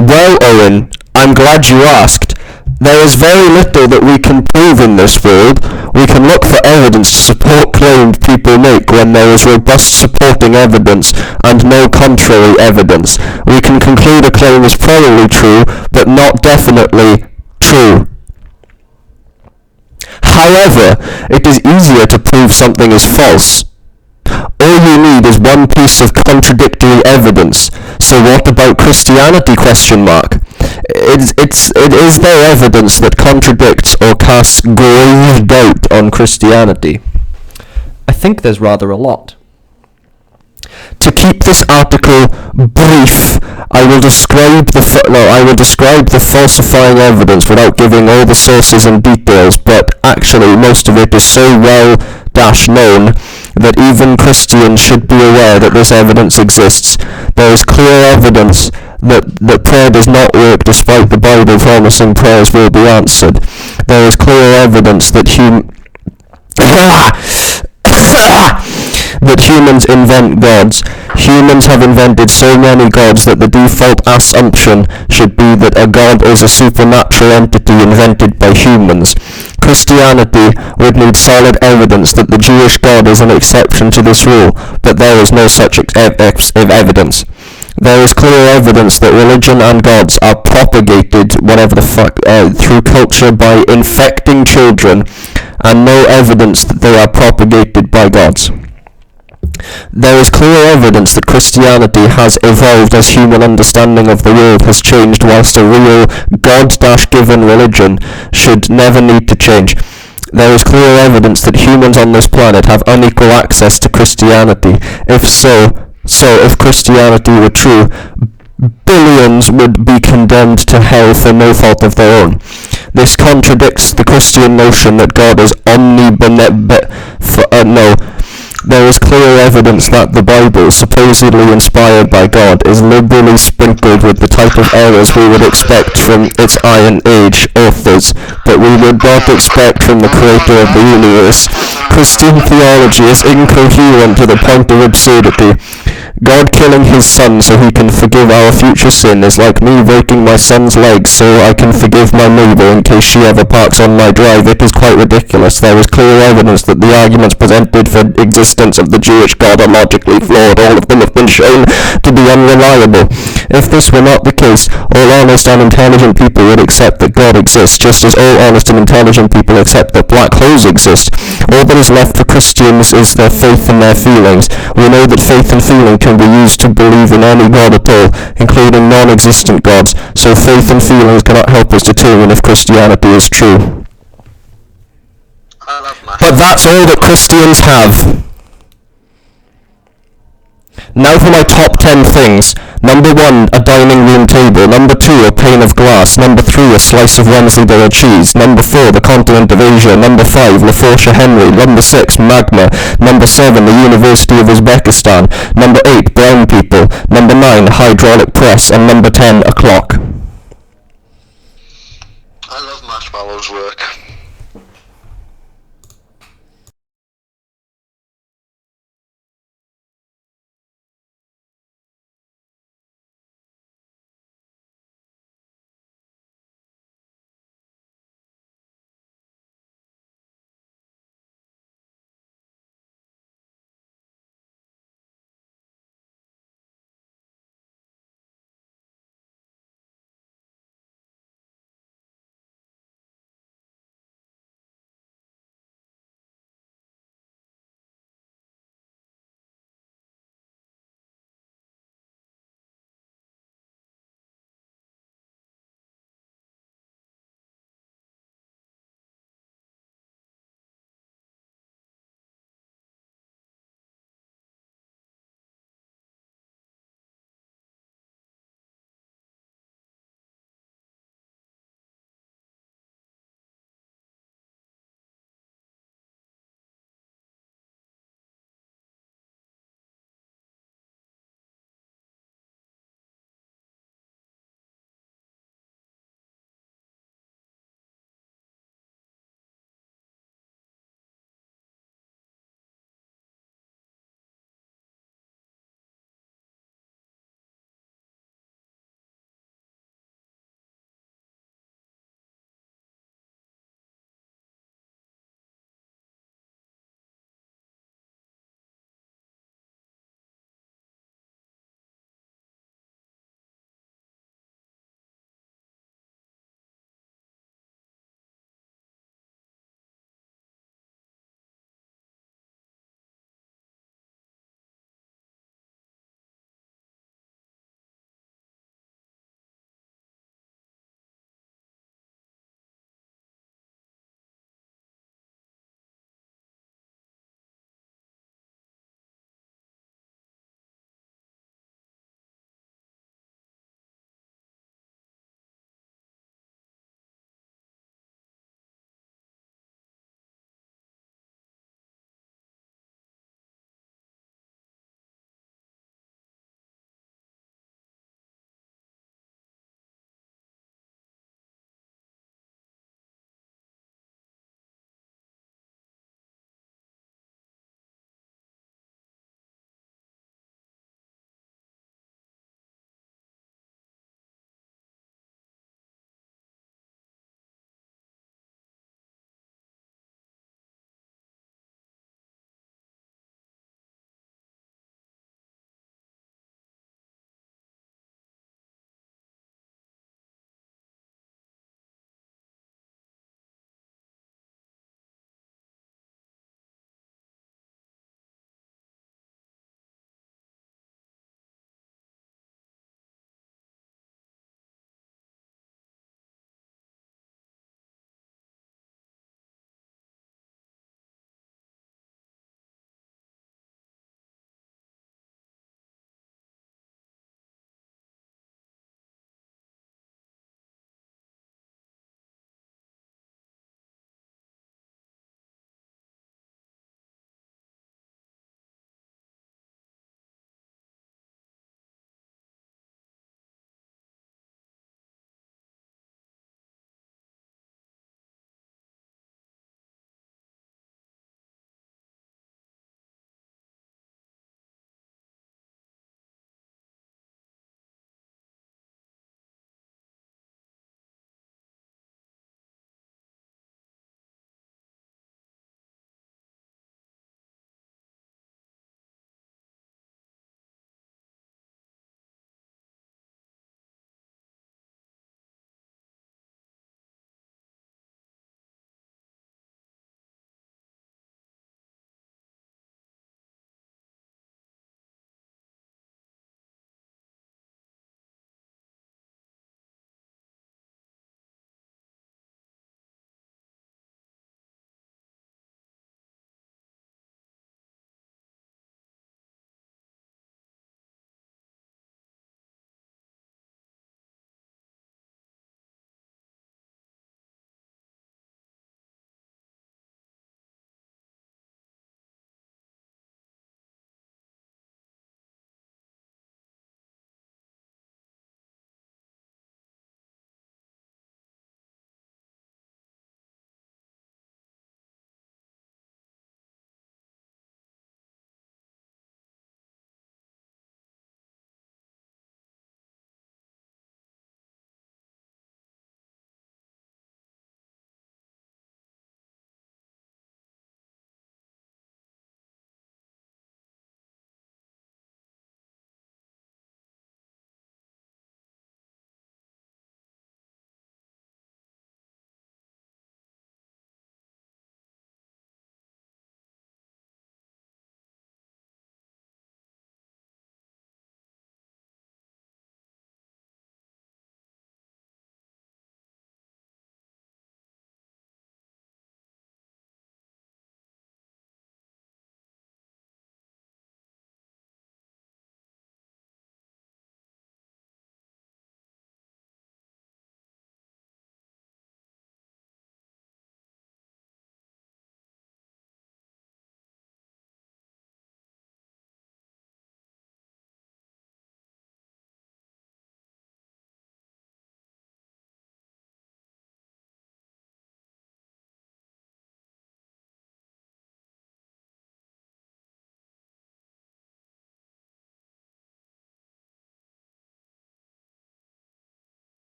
Well, Owen, I'm glad you asked. There is very little that we can prove in this world. We can look for evidence to support claims people make when there is robust supporting evidence and no contrary evidence. We can conclude a claim is probably true, but not definitely true. However, it is easier to prove something is false. All you need is one piece of contradictory evidence. So what about Christianity? Is there evidence that contradicts or casts grave doubt on Christianity? I think there's rather a lot. To keep this article brief, I will describe the falsifying evidence without giving all the sources and details, but actually most of it is so well known that even Christians should be aware that this evidence exists. There is clear evidence that prayer does not work despite the Bible promising prayers will be answered. There is clear evidence that humans invent gods. Humans have invented so many gods that the default assumption should be that a god is a supernatural entity invented by humans. Christianity would need solid evidence that the Jewish God is an exception to this rule, but there is no such evidence. There is clear evidence that religion and gods are propagated through culture by infecting children, and no evidence that they are propagated by gods. There is clear evidence that Christianity has evolved as human understanding of the world has changed, whilst a real God-given religion should never need to change. There is clear evidence that humans on this planet have unequal access to Christianity. If Christianity were true, billions would be condemned to hell for no fault of their own. This contradicts the Christian notion that God is There is clear evidence that the Bible, supposedly inspired by God, is liberally sprinkled with the type of errors we would expect from its Iron Age authors, but we would not expect from the creator of the universe. Christian theology is incoherent to the point of absurdity. God killing his son so he can forgive our future sin is like me breaking my son's legs so I can forgive my neighbour in case she ever parks on my drive. It is quite ridiculous. There is clear evidence that the arguments presented for existence of the Jewish God are logically flawed. All of them have been shown to be unreliable. If this were not the case, all honest and intelligent people would accept that God exists, just as all honest and intelligent people accept that black holes exist. All that is left for Christians is their faith and their feelings. We know that faith and feeling can be used to believe in any God at all, including non-existent gods, so faith and feelings cannot help us determine if Christianity is true. But that's all that Christians have. Now for my top 10 things. Number 1, a dining room table. Number 2, a pane of glass. Number 3, a slice of Wensleydale cheese. Number 4, the continent of Asia. Number 5, Lafourche Henry. Number 6, magma. Number 7, the University of Uzbekistan. Number 8, brown people. Number 9, hydraulic press. And number 10, a clock. I love Marshmallow's work.